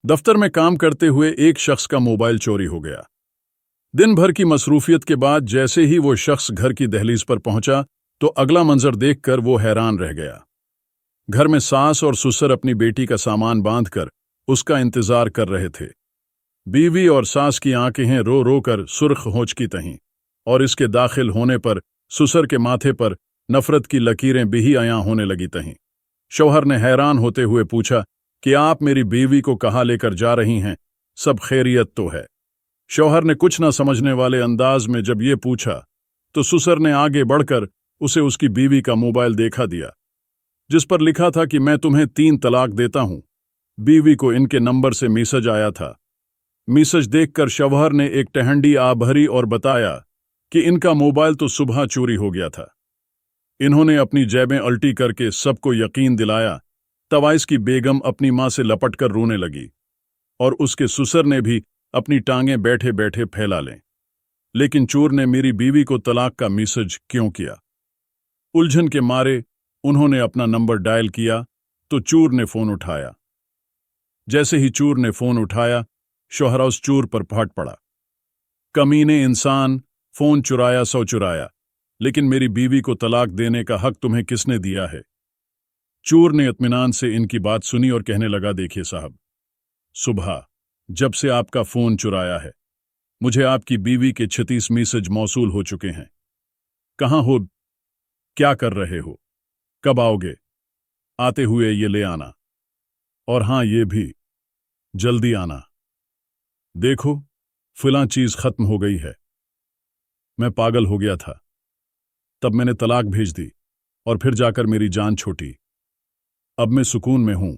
दफ्तर में काम करते हुए एक शख्स का मोबाइल चोरी हो गया। दिन भर की मसरूफियत के बाद जैसे ही वो शख्स घर की दहलीज पर पहुंचा तो अगला मंजर देखकर वो हैरान रह गया। घर में सास और ससुर अपनी बेटी का सामान बांधकर उसका इंतजार कर रहे थे। बीवी और सास की आंखें रो रो कर सुर्ख हो चुकी थीं और इसके दाखिल होने पर ससुर के माथे पर नफरत की लकीरें भी अयां होने लगी थीं। शौहर ने हैरान होते हुए पूछा कि आप मेरी बीवी को कहाँ लेकर जा रही हैं, सब खैरियत तो है? शौहर ने कुछ न समझने वाले अंदाज में जब ये पूछा तो ससुर ने आगे बढ़कर उसे उसकी बीवी का मोबाइल देखा दिया, जिस पर लिखा था कि मैं तुम्हें 3 तलाक देता हूं। बीवी को इनके नंबर से मैसेज आया था। मैसेज देखकर शौहर ने एक टहंडी आ भरी और बताया कि इनका मोबाइल तो सुबह चोरी हो गया था। इन्होंने अपनी जेबें अल्टी करके सबको यकीन दिलाया। तवाइस की बेगम अपनी मां से लपटकर रोने लगी और उसके ससुर ने भी अपनी टांगें बैठे बैठे फैला लें। लेकिन चोर ने मेरी बीवी को तलाक का मैसेज क्यों किया? उलझन के मारे उन्होंने अपना नंबर डायल किया तो चोर ने फोन उठाया। जैसे ही चोर ने फोन उठाया, शौहर उस चोर पर फट पड़ा। कमीने इंसान, फोन चुराया सो चुराया, लेकिन मेरी बीवी को तलाक देने का हक तुम्हें किसने दिया है? चोर ने इत्मीनान से इनकी बात सुनी और कहने लगा, देखिए साहब, सुबह जब से आपका फोन चुराया है मुझे आपकी बीवी के 36 मैसेज मौसूल हो चुके हैं। कहाँ हो? क्या कर रहे हो? कब आओगे? आते हुए ये ले आना, और हां ये भी जल्दी आना। देखो फिलां चीज खत्म हो गई है। मैं पागल हो गया था, तब मैंने तलाक भेज दी और फिर जाकर मेरी जान छोटी। अब मैं सुकून में हूं।